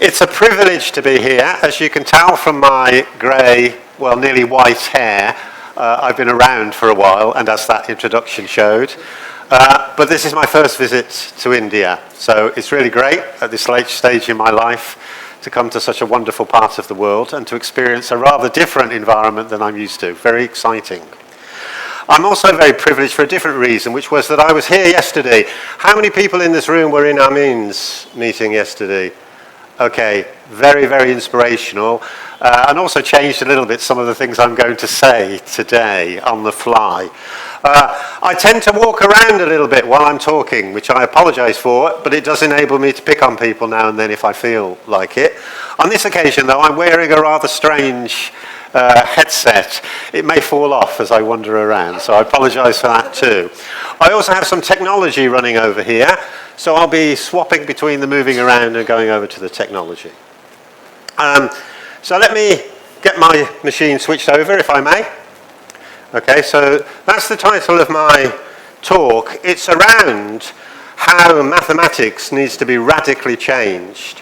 It's a privilege to be here. As you can tell from my grey, well, nearly white hair, I've been around for a while, and as that introduction showed. But this is my first visit to India, so it's really great at this late stage in my life to come to such a wonderful part of the world and to experience a rather different environment than I'm used to. Very exciting. I'm also very privileged for a different reason, which was that I was here yesterday. How many people in this room were in Amin's meeting yesterday? Okay, very, very inspirational, and also changed a little bit some of the things I'm going to say today on the fly. I tend to walk around a little bit while I'm talking, which I apologize for, but it does enable me to pick on people now and then if I feel like it. On this occasion, though, I'm wearing a rather strange headset. It may fall off as I wander around, so I apologize for that too. I also have some technology running over here, so I'll be swapping between the moving around and going over to the technology. So let me get my machine switched over, if I may. Okay, so that's the title of my talk. It's around how mathematics needs to be radically changed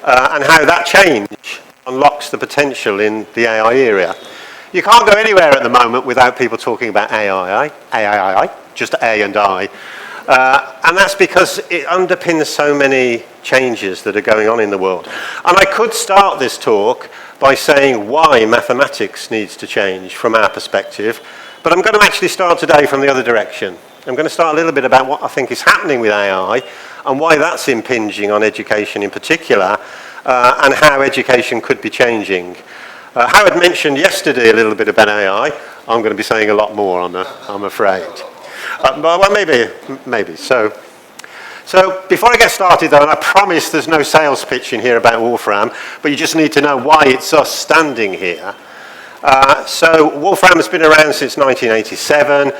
and how that change unlocks the potential in the AI era. You can't go anywhere at the moment without people talking about AI, just A and I. And that's because it underpins so many changes that are going on in the world. And I could start this talk by saying why mathematics needs to change from our perspective, but I'm going to actually start today from the other direction. I'm going to start a little bit about what I think is happening with AI and why that's impinging on education in particular, and how education could be changing. Howard mentioned yesterday a little bit about AI. I'm going to be saying a lot more, I'm afraid. Well, maybe. So before I get started, though, and I promise there's no sales pitch in here about Wolfram, but you just need to know why it's us standing here. So Wolfram has been around since 1987.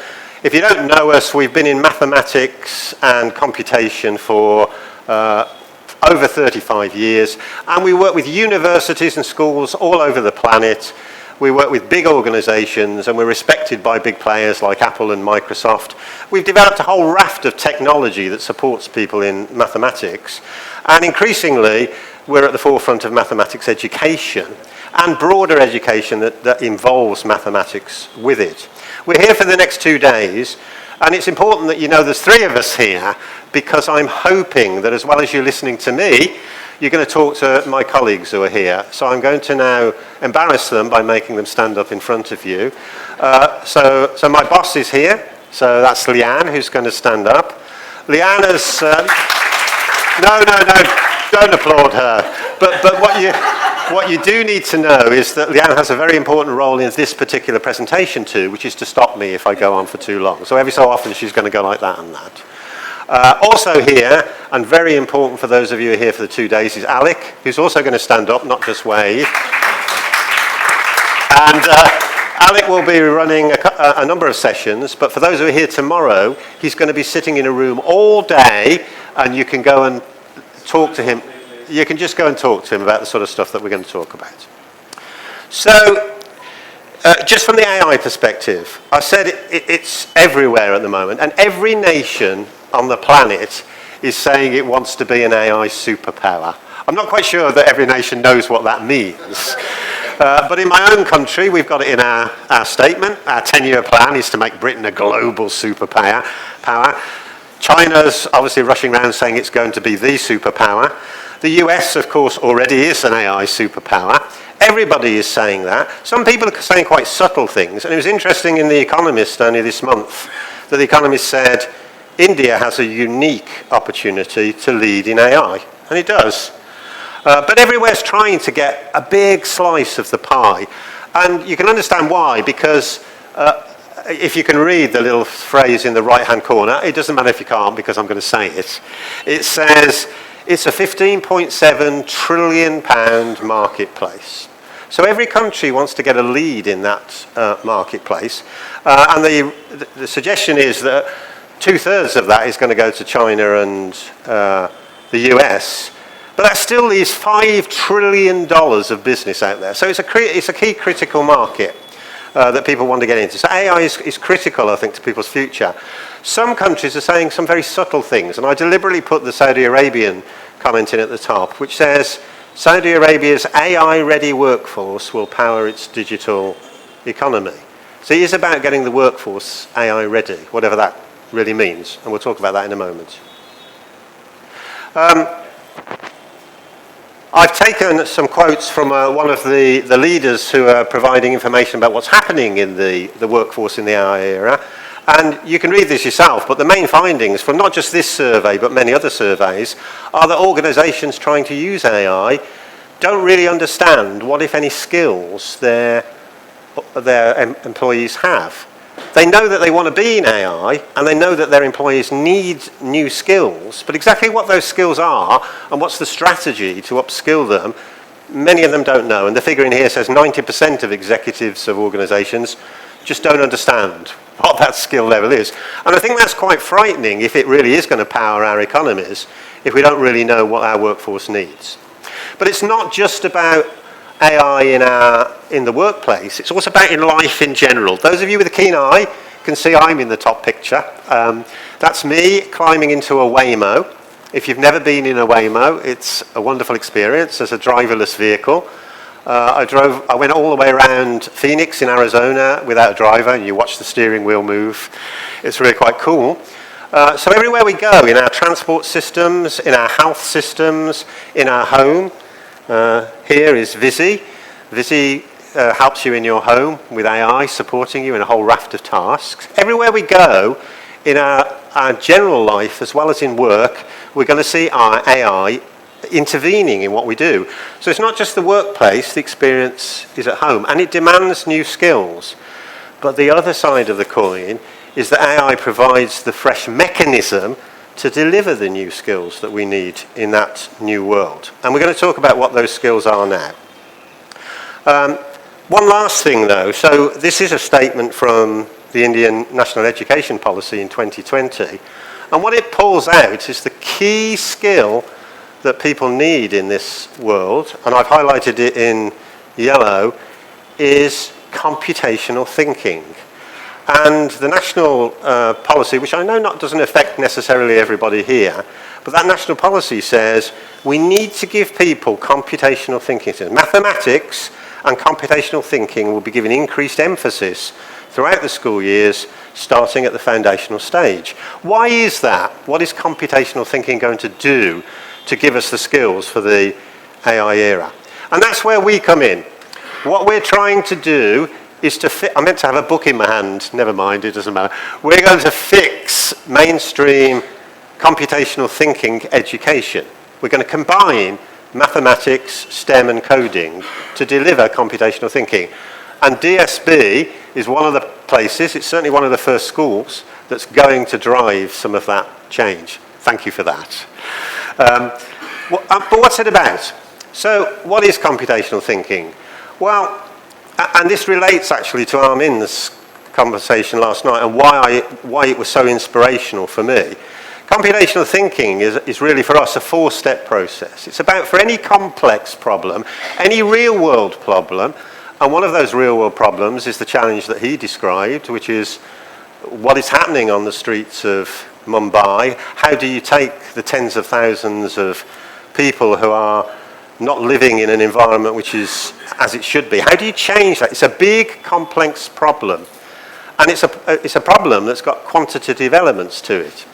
If you don't know us, we've been in mathematics and computation for over 35 years, and we work with universities and schools all over the planet. We work with big organizations, and we're respected by big players like Apple and Microsoft. We've developed a whole raft of technology that supports people in mathematics, and increasingly we're at the forefront of mathematics education and broader education that involves mathematics with it. We're here for the next 2 days, and it's important that you know there's 3 of us here, because I'm hoping that as well as you listening to me, you're going to talk to my colleagues who are here. So I'm going to now embarrass them by making them stand up in front of you. So my boss is here. So that's Leanne, who's going to stand up. Leanne is... no, don't applaud her. But what you do need to know is that Leanne has a very important role in this particular presentation too, which is to stop me if I go on for too long. So every so often she's going to go like that and that. Also here, and very important for those of you who are here for the 2 days, is Alec, who's also going to stand up, not just wave. And Alec will be running a number of sessions, but for those who are here tomorrow, he's going to be sitting in a room all day, and you can go and talk to him. You can just go and talk to him about the sort of stuff that we're going to talk about. So, just from the AI perspective, I said it's everywhere at the moment, and every nation on the planet is saying it wants to be an AI superpower. I'm not quite sure that every nation knows what that means. But in my own country, we've got it in our statement. Our 10-year plan is to make Britain a global superpower. China's obviously rushing around saying it's going to be the superpower. The US, of course, already is an AI superpower. Everybody is saying that. Some people are saying quite subtle things. And it was interesting in The Economist only this month that The Economist said, India has a unique opportunity to lead in AI, and it does. But everywhere's trying to get a big slice of the pie, and you can understand why, because if you can read the little phrase in the right-hand corner, it doesn't matter if you can't, because I'm going to say it. It says, it's a £15.7 trillion marketplace. So every country wants to get a lead in that marketplace, and the suggestion is that 2/3 of that is going to go to China and the US, but that still leaves $5 trillion of business out there. So it's a key critical market that people want to get into. So AI is critical, I think, to people's future. Some countries are saying some very subtle things, and I deliberately put the Saudi Arabian comment in at the top, which says, Saudi Arabia's AI-ready workforce will power its digital economy. So it is about getting the workforce AI-ready, whatever that really means, and we'll talk about that in a moment. I've taken some quotes from one of the leaders who are providing information about what's happening in the workforce in the AI era. And you can read this yourself, but the main findings from not just this survey, but many other surveys, are that organizations trying to use AI don't really understand what, if any, skills their employees have. They know that they want to be in AI, and they know that their employees need new skills, but exactly what those skills are and what's the strategy to upskill them, many of them don't know. And the figure in here says 90% of executives of organizations just don't understand what that skill level is. And I think that's quite frightening if it really is going to power our economies, if we don't really know what our workforce needs. But it's not just about AI in the workplace, it's also about in life in general. Those of you with a keen eye can see I'm in the top picture. That's me climbing into a Waymo. If you've never been in a Waymo, it's a wonderful experience as a driverless vehicle. I went all the way around Phoenix in Arizona without a driver, and you watch the steering wheel move. It's really quite cool. So everywhere we go, in our transport systems, in our health systems, in our home, here is Visi. Visi helps you in your home with AI, supporting you in a whole raft of tasks. Everywhere we go, in our general life as well as in work, we're going to see our AI intervening in what we do. So it's not just the workplace, the experience is at home, and it demands new skills. But the other side of the coin is that AI provides the fresh mechanism to deliver the new skills that we need in that new world. And we're going to talk about what those skills are now. One last thing though, so this is a statement from the Indian National Education Policy in 2020, and what it pulls out is the key skill that people need in this world, and I've highlighted it in yellow, is computational thinking. And the national policy, which I know doesn't affect necessarily everybody here, but that national policy says we need to give people computational thinking. So mathematics and computational thinking will be given increased emphasis throughout the school years, starting at the foundational stage. Why is that? What is computational thinking going to do to give us the skills for the AI era? And that's where we come in. What we're trying to do is I meant to have a book in my hand, never mind, it doesn't matter. We're going to fix mainstream computational thinking education. We're going to combine mathematics, STEM and coding to deliver computational thinking. And DSB is one of the places, it's certainly one of the first schools that's going to drive some of that change. Thank you for that. But what's it about? So what is computational thinking? Well, and this relates actually to Armin's conversation last night and why it was so inspirational for me. Computational thinking is really for us a four-step process. It's about for any complex problem, any real-world problem, and one of those real-world problems is the challenge that he described, which is what is happening on the streets of Mumbai. How do you take the tens of thousands of people who are not living in an environment which is as it should be? How do you change that? It's a big, complex problem. And it's a problem that's got quantitative elements to it.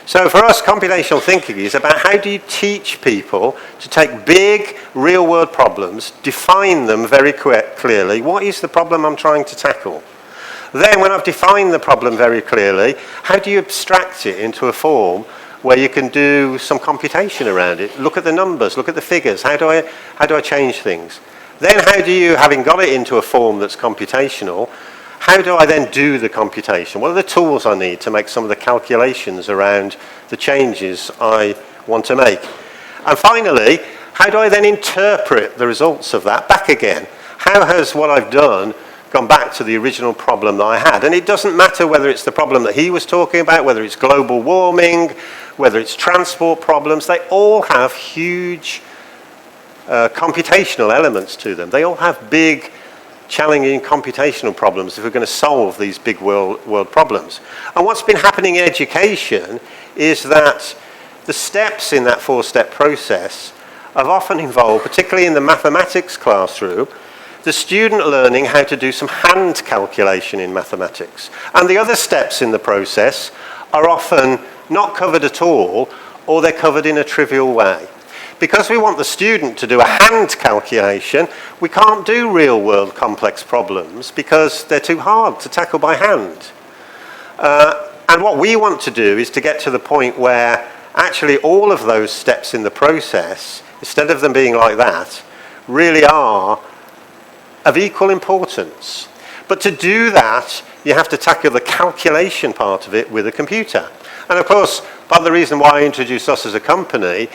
So for us, computational thinking is about how do you teach people to take big, real-world problems, define them very clearly. What is the problem I'm trying to tackle? Then when I've defined the problem very clearly, how do you abstract it into a form where you can do some computation around it? Look at the numbers, look at the figures. How do I change things? Then how do you, having got it into a form that's computational, how do I then do the computation? What are the tools I need to make some of the calculations around the changes I want to make? And finally, how do I then interpret the results of that back again? How has what I've done gone back to the original problem that I had? And it doesn't matter whether it's the problem that he was talking about, whether it's global warming, whether it's transport problems, they all have huge computational elements to them. They all have big, challenging computational problems if we're going to solve these big world problems. And what's been happening in education is that the steps in that four-step process have often involved, particularly in the mathematics classroom, the student learning how to do some hand calculation in mathematics. And the other steps in the process are often not covered at all, or they're covered in a trivial way. Because we want the student to do a hand calculation, we can't do real-world complex problems because they're too hard to tackle by hand. And what we want to do is to get to the point where actually all of those steps in the process, instead of them being like that, really are of equal importance. But to do that, you have to tackle the calculation part of it with a computer. And of course, part of the reason why I introduced us as a company,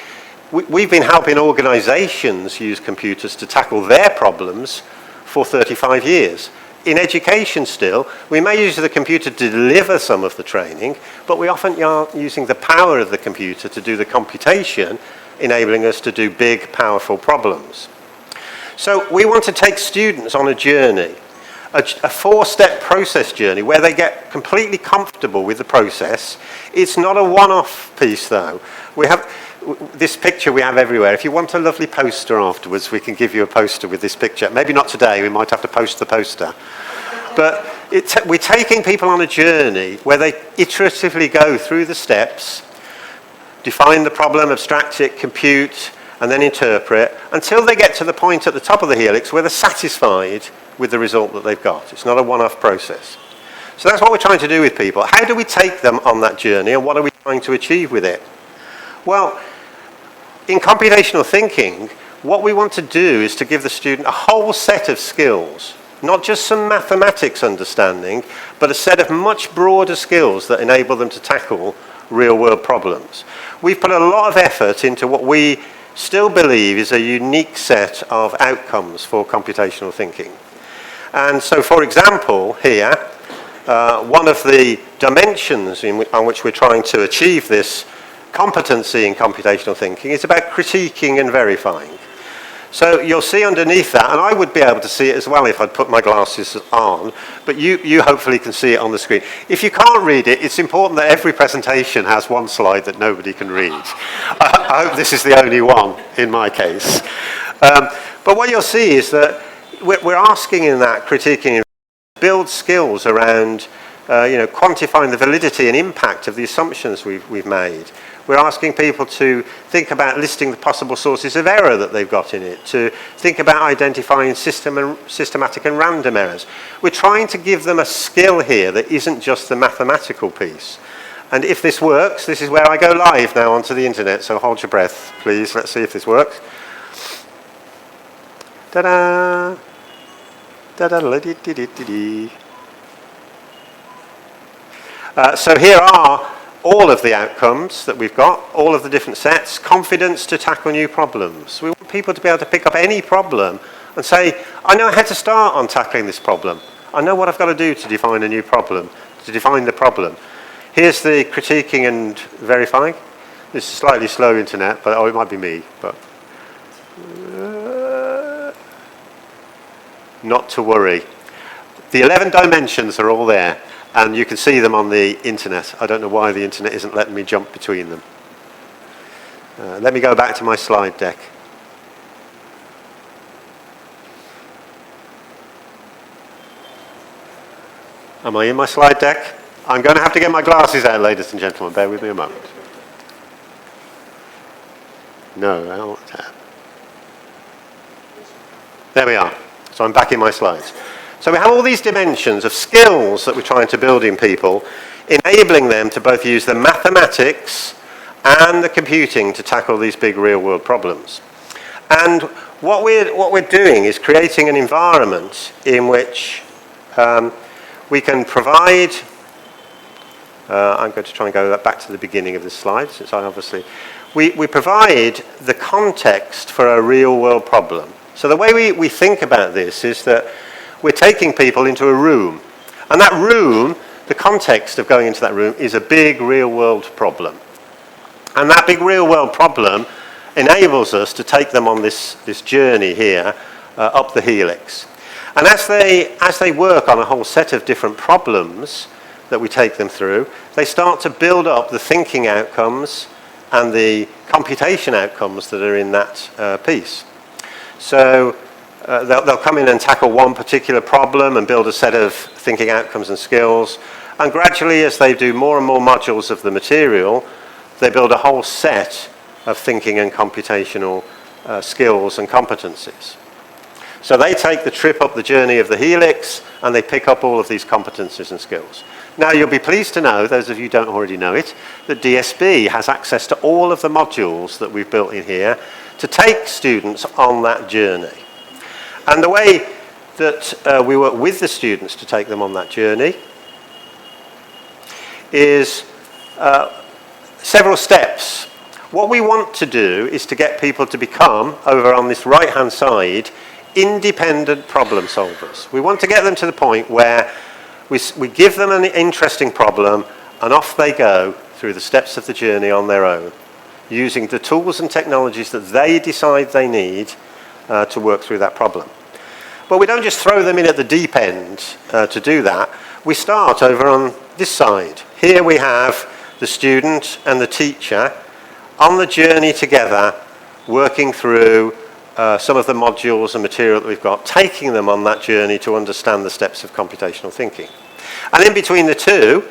we've been helping organizations use computers to tackle their problems for 35 years. In education still, we may use the computer to deliver some of the training, but we often are using the power of the computer to do the computation, enabling us to do big, powerful problems. So we want to take students on a journey, a 4-step process journey where they get completely comfortable with the process. It's not a one-off piece though. We have this picture we have everywhere. If you want a lovely poster afterwards, we can give you a poster with this picture. Maybe not today, we might have to post the poster. But we're taking people on a journey where they iteratively go through the steps, define the problem, abstract it, compute, and then interpret, until they get to the point at the top of the helix where they're satisfied with the result that they've got. It's not a one-off process. So that's what we're trying to do with people. How do we take them on that journey, and what are we trying to achieve with it? Well, in computational thinking, what we want to do is to give the student a whole set of skills, not just some mathematics understanding, but a set of much broader skills that enable them to tackle real-world problems. We've put a lot of effort into what we still believe is a unique set of outcomes for computational thinking. And so, for example, here, one of the dimensions on which we're trying to achieve this competency in computational thinking is about critiquing and verifying. So you'll see underneath that, and I would be able to see it as well if I'd put my glasses on, but you hopefully can see it on the screen. If you can't read it, it's important that every presentation has one slide that nobody can read. I hope this is the only one in my case. But what you'll see is that we're asking in that critiquing, build skills around quantifying the validity and impact of the assumptions we've made. We're asking people to think about listing the possible sources of error that they've got in it, to think about identifying systematic and random errors. We're trying to give them a skill here that isn't just the mathematical piece. And if this works, this is where I go live now onto the internet, so hold your breath, please. Let's see if this works. Ta-da! Da-da-da-dee-dee-dee-dee. So here are all of the outcomes that we've got, all of the different sets. Confidence to tackle new problems. We want people to be able to pick up any problem and say, I know how to start on tackling this problem. I know what I've got to do to define a new problem, to define the problem. Here's the critiquing and verifying. This is slightly slow internet, but it might be me. But not to worry. The 11 dimensions are all there. And you can see them on the internet. I don't know why the internet isn't letting me jump between them. Let me go back to my slide deck. Am I in my slide deck? I'm going to have to get my glasses out, ladies and gentlemen. Bear with me a moment. No, I don't have. There we are. So I'm back in my slides. So we have all these dimensions of skills that we're trying to build in people, enabling them to both use the mathematics and the computing to tackle these big real-world problems. And what we're doing is creating an environment in which we can provide. I'm going to try and go back to the beginning of this slide, since I obviously we provide the context for a real-world problem. So the way we think about this is that we're taking people into a room. And that room, the context of going into that room, is a big real-world problem. And that big real-world problem enables us to take them on this journey here up the helix. And as they work on a whole set of different problems that we take them through, they start to build up the thinking outcomes and the computation outcomes that are in that piece. So they'll come in and tackle one particular problem and build a set of thinking outcomes and skills. And gradually, as they do more and more modules of the material, they build a whole set of thinking and computational skills and competencies. So they take the trip up the journey of the helix and they pick up all of these competencies and skills. Now you'll be pleased to know, those of you who don't already know it, that DSB has access to all of the modules that we've built in here to take students on that journey. And the way that we work with the students to take them on that journey is several steps. What we want to do is to get people to become, over on this right-hand side, independent problem solvers. We want to get them to the point where we give them an interesting problem and off they go through the steps of the journey on their own, using the tools and technologies that they decide they need to work through that problem. But we don't just throw them in at the deep end to do that. We start over on this side. Here we have the student and the teacher on the journey together, working through some of the modules and material that we've got, taking them on that journey to understand the steps of computational thinking. And in between the two,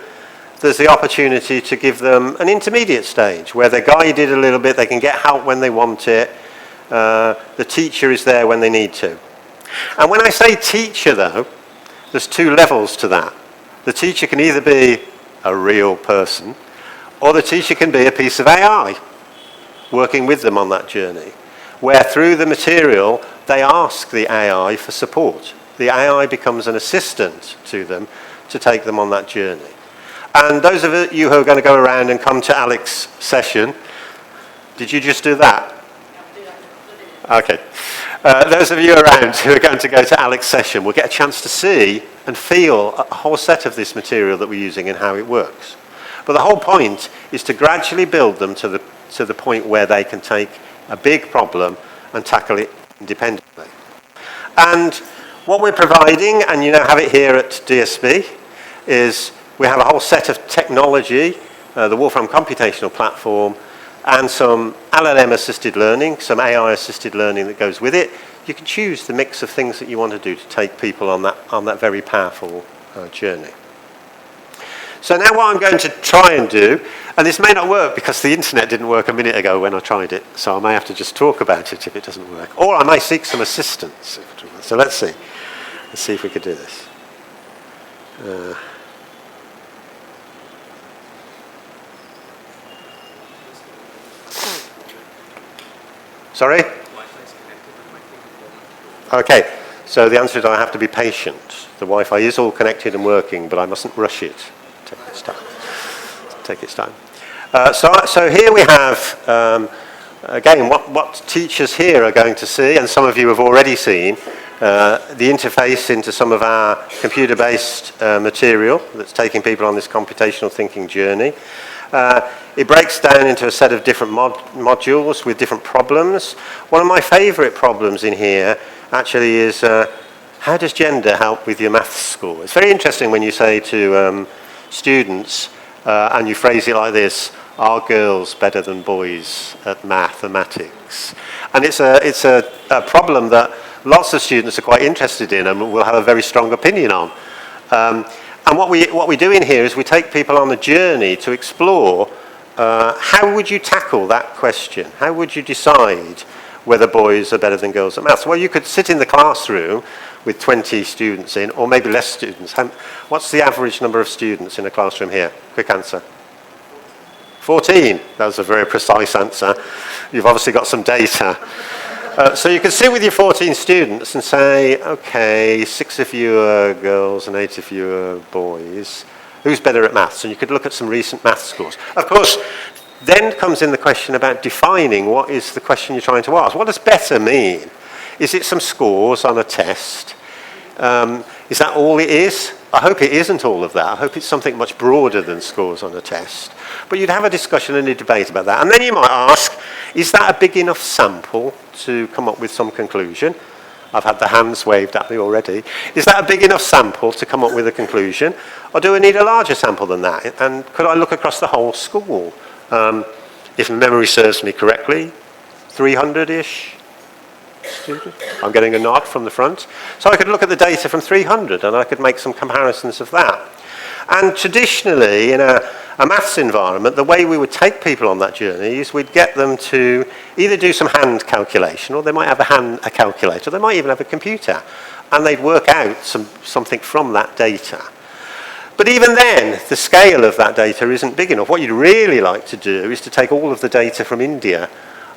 there's the opportunity to give them an intermediate stage where they're guided a little bit, they can get help when they want it, the teacher is there when they need to. And when I say teacher though, there's two levels to that. The teacher can either be a real person, or the teacher can be a piece of AI working with them on that journey, where through the material they ask the AI for support. The AI becomes an assistant to them to take them on that journey. And those of you who are going to go around and come to Alex's session, did you just do that? Okay. Those of you around who are going to go to Alex's session will get a chance to see and feel a whole set of this material that we're using and how it works. But the whole point is to gradually build them to the point where they can take a big problem and tackle it independently. And what we're providing, and you now have it here at DSB, is we have a whole set of technology, the Wolfram computational platform, and some LLM-assisted learning, some AI-assisted learning that goes with it. You can choose the mix of things that you want to do to take people on that very powerful journey. So now what I'm going to try and do, and this may not work because the internet didn't work a minute ago when I tried it, so I may have to just talk about it if it doesn't work. Or I may seek some assistance. So let's see. Let's see if we could do this. Sorry? Okay, so the answer is I have to be patient. The Wi-Fi is all connected and working, but I mustn't rush it. Take its time. Take its time. So here we have, again, what teachers here are going to see, and some of you have already seen, the interface into some of our computer-based material that's taking people on this computational thinking journey. It breaks down into a set of different modules with different problems. One of my favourite problems in here actually is how does gender help with your maths score? It's very interesting when you say to students, and you phrase it like this, are girls better than boys at mathematics? And it's a problem that lots of students are quite interested in and will have a very strong opinion on. And what we do in here is we take people on a journey to explore how would you tackle that question? How would you decide whether boys are better than girls at maths? Well, you could sit in the classroom with 20 students in, or maybe less students. What's the average number of students in a classroom here? Quick answer. 14. That was a very precise answer. You've obviously got some data. So you can sit with your 14 students and say, okay, 6 of you are girls and 8 of you are boys. Who's better at maths? And you could look at some recent maths scores. Of course, then comes in the question about defining what is the question you're trying to ask. What does better mean? Is it some scores on a test? Is that all it is? I hope it isn't all of that. I hope it's something much broader than scores on a test. But you'd have a discussion and a debate about that. And then you might ask, is that a big enough sample to come up with some conclusion? I've had the hands waved at me already. Is that a big enough sample to come up with a conclusion? Or do we need a larger sample than that? And could I look across the whole school? If memory serves me correctly, correctly, 300-ish students. I'm getting a nod from the front. So I could look at the data from 300 and I could make some comparisons of that. And traditionally, in a maths environment, the way we would take people on that journey is we'd get them to either do some hand calculation, or they might have a calculator, they might even have a computer, and they'd work out something from that data. But even then, the scale of that data isn't big enough. What you'd really like to do is to take all of the data from India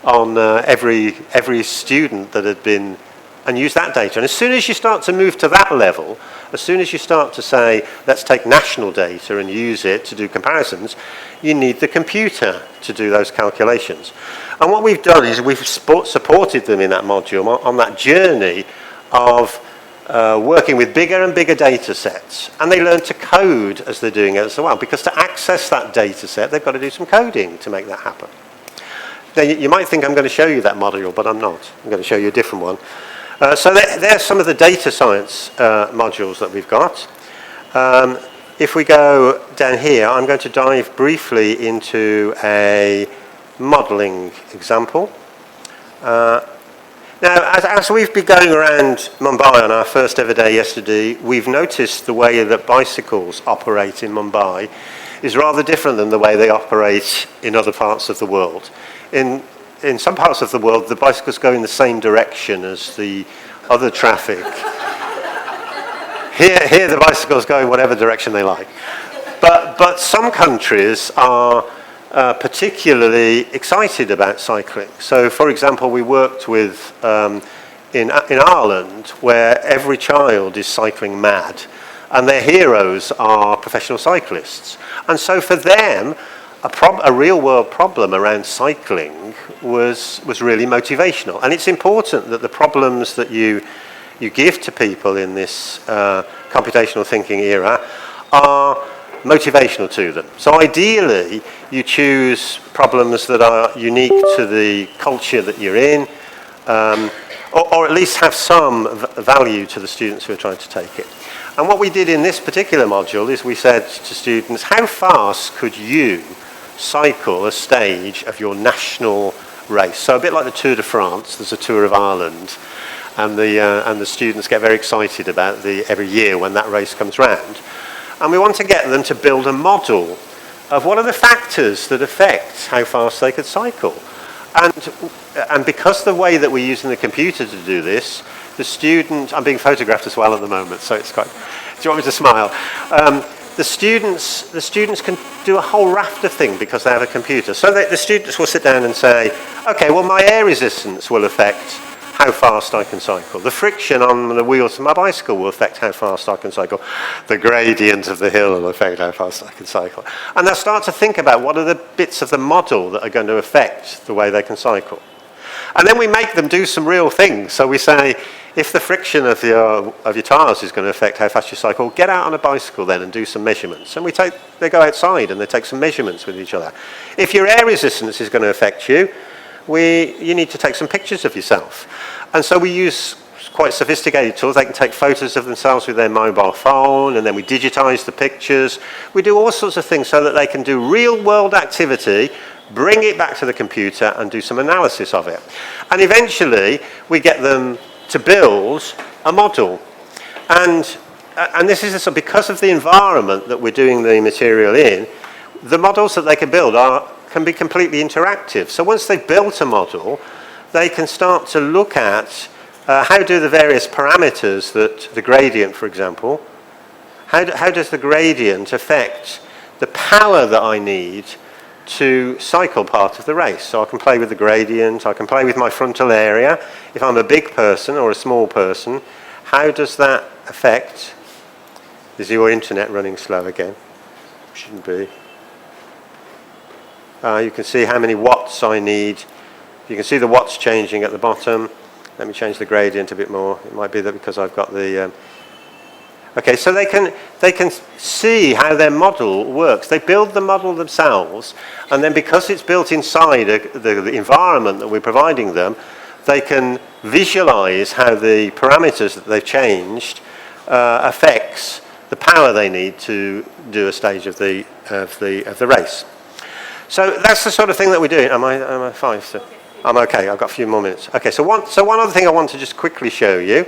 on every student that had been, and use that data. And as soon as you start to move to that level, as soon as you start to say, let's take national data and use it to do comparisons, you need the computer to do those calculations. And what we've done is we've supported them in that module on that journey of working with bigger and bigger data sets. And they learn to code as they're doing it as well, because to access that data set, they've got to do some coding to make that happen. Now, you might think I'm going to show you that module, but I'm not. I'm going to show you a different one. So there's some of the data science modules that we've got. If we go down here, I'm going to dive briefly into a modelling example. Now, as we've been going around Mumbai on our first ever day yesterday, we've noticed the way that bicycles operate in Mumbai is rather different than the way they operate in other parts of the world. In some parts of the world, the bicycles go in the same direction as the other traffic. Here the bicycles go in whatever direction they like. But some countries are particularly excited about cycling. So, for example, we worked with in Ireland, where every child is cycling mad, and their heroes are professional cyclists. And so for them, a real-world problem around cycling was really motivational. And it's important that the problems that you give to people in this computational thinking era are motivational to them. So ideally, you choose problems that are unique to the culture that you're in, or at least have some value to the students who are trying to take it. And what we did in this particular module is we said to students, how fast could you cycle a stage of your national race? So a bit like the Tour de France, there's a Tour of Ireland, and the students get very excited about every year when that race comes round. And we want to get them to build a model of what are the factors that affect how fast they could cycle. And because the way that we're using the computer to do this, the student, I'm being photographed as well at the moment, so it's quite, do you want me to smile? The students can do a whole raft of things because they have a computer. So the students will sit down and say, okay, well, my air resistance will affect how fast I can cycle. The friction on the wheels of my bicycle will affect how fast I can cycle. The gradient of the hill will affect how fast I can cycle. And they'll start to think about what are the bits of the model that are going to affect the way they can cycle. And then we make them do some real things. So we say, if the friction of your tyres is going to affect how fast you cycle, get out on a bicycle then and do some measurements. And they go outside and they take some measurements with each other. If your air resistance is going to affect you, you need to take some pictures of yourself. And so we use quite sophisticated tools. They can take photos of themselves with their mobile phone, and then we digitize the pictures. We do all sorts of things so that they can do real-world activity, bring it back to the computer, and do some analysis of it. And eventually, we get them to build a model. And this is because of the environment that we're doing the material in, the models that they can build can be completely interactive. So once they've built a model, they can start to look at how do the various parameters, that the gradient, for example, how does the gradient affect the power that I need to cycle part of the race? So I can play with the gradient, I can play with my frontal area. If I'm a big person or a small person, how does that affect? Is your internet running slow again? Shouldn't be. You can see how many watts I need. You can see the watts changing at the bottom. Let me change the gradient a bit more. It might be that because I've got the... Okay, so they can see how their model works. They build the model themselves, and then because it's built inside the environment that we're providing them, they can visualize how the parameters that they've changed affects the power they need to do a stage of the race. So that's the sort of thing that we're doing. Am I fine? So, I'm okay, I've got a few more minutes. Okay, so one other thing I want to just quickly show you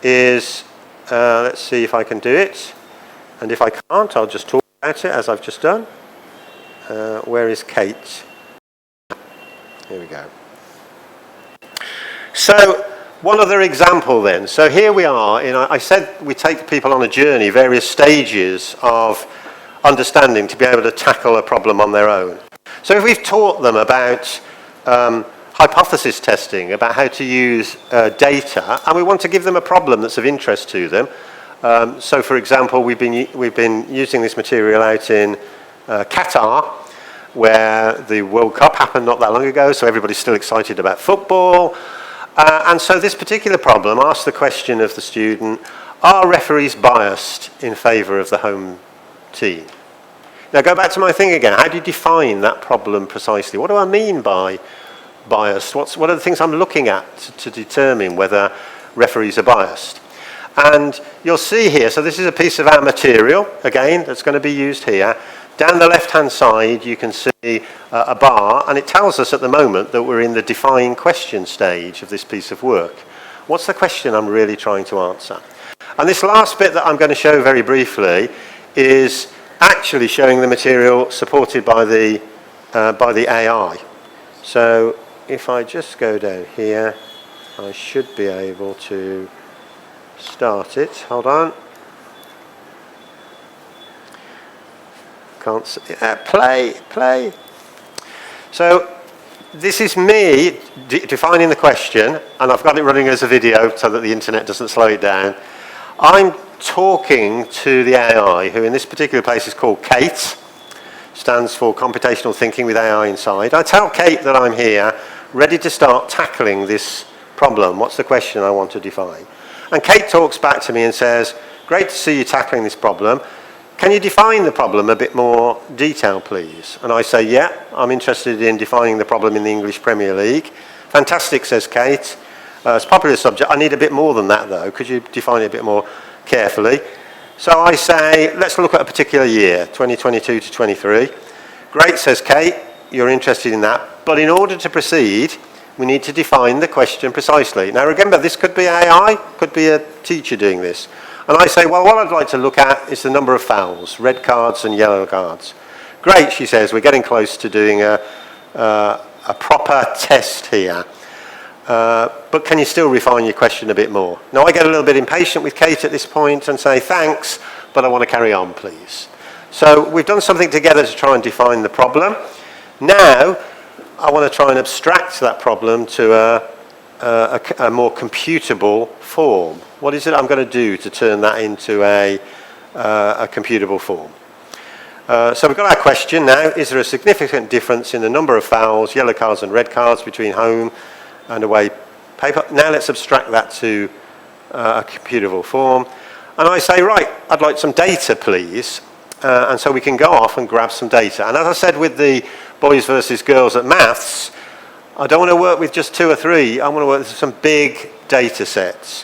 is, let's see if I can do it. And if I can't, I'll just talk about it as I've just done. Where is Kate? Here we go. So, one other example then. So here we are, I said we take people on a journey, various stages of understanding to be able to tackle a problem on their own. So if we've taught them about hypothesis testing, about how to use data, and we want to give them a problem that's of interest to them. So for example, we've been using this material out in Qatar, where the World Cup happened not that long ago, so everybody's still excited about football. And so this particular problem asks the question of the student, are referees biased in favour of the home team? Now go back to my thing again, how do you define that problem precisely? What do I mean by biased? What are the things I'm looking at to determine whether referees are biased? And you'll see here, so this is a piece of our material, again, that's going to be used here. Down the left-hand side, you can see a bar, and it tells us at the moment that we're in the define question stage of this piece of work. What's the question I'm really trying to answer? And this last bit that I'm going to show very briefly is actually showing the material supported by the AI. So if I just go down here, I should be able to start it. Hold on. Can't see. Play. So this is me defining the question, and I've got it running as a video so that the internet doesn't slow it down. I'm talking to the AI, who in this particular place is called Kate, stands for computational thinking with AI inside. I tell Kate that I'm here, ready to start tackling this problem. What's the question I want to define? And Kate talks back to me and says, great to see you tackling this problem. Can you define the problem a bit more detail, please? And I say, yeah, I'm interested in defining the problem in the English Premier League. Fantastic, says Kate. It's a popular subject. I need a bit more than that, though. Could you define it a bit more carefully? So I say, let's look at a particular year, 2022 to 23. Great, says Kate. You're interested in that. But in order to proceed, we need to define the question precisely. Now, remember, this could be AI, could be a teacher doing this. And I say, well, what I'd like to look at is the number of fouls, red cards and yellow cards. Great, she says, we're getting close to doing a proper test here. But can you still refine your question a bit more? Now, I get a little bit impatient with Kate at this point and say, thanks, but I want to carry on, please. So we've done something together to try and define the problem. Now, I want to try and abstract that problem to a more computable form. What is it I'm going to do to turn that into a computable form? So we've got our question now. Is there a significant difference in the number of fouls, yellow cards and red cards between home and away paper? Now let's abstract that to a computable form. And I say, right, I'd like some data, please. And so we can go off and grab some data. And as I said with the boys versus girls at maths, I don't want to work with just 2 or 3. I want to work with some big data sets.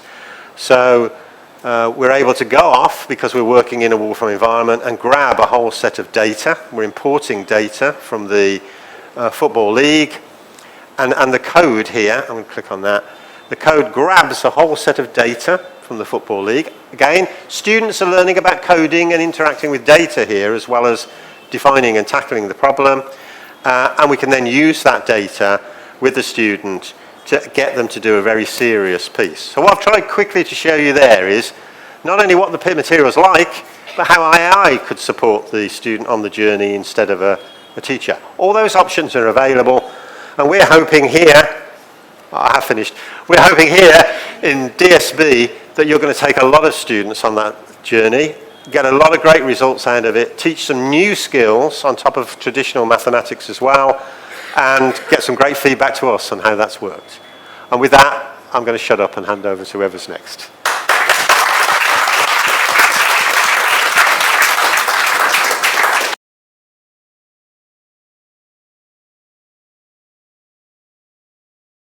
So we're able to go off, because we're working in a Wolfram environment, and grab a whole set of data. We're importing data from the Football League. And the code here, I'm going to click on that. The code grabs a whole set of data from the Football League. Again, students are learning about coding and interacting with data here, as well as defining and tackling the problem. And we can then use that data with the student to get them to do a very serious piece. So what I've tried quickly to show you there is not only what the material's like, but how AI could support the student on the journey instead of a teacher. All those options are available, and we're hoping here, I have finished, we're hoping here in DSB that you're going to take a lot of students on that journey, get a lot of great results out of it, teach some new skills on top of traditional mathematics as well, and get some great feedback to us on how that's worked. And with that, I'm going to shut up and hand over to whoever's next.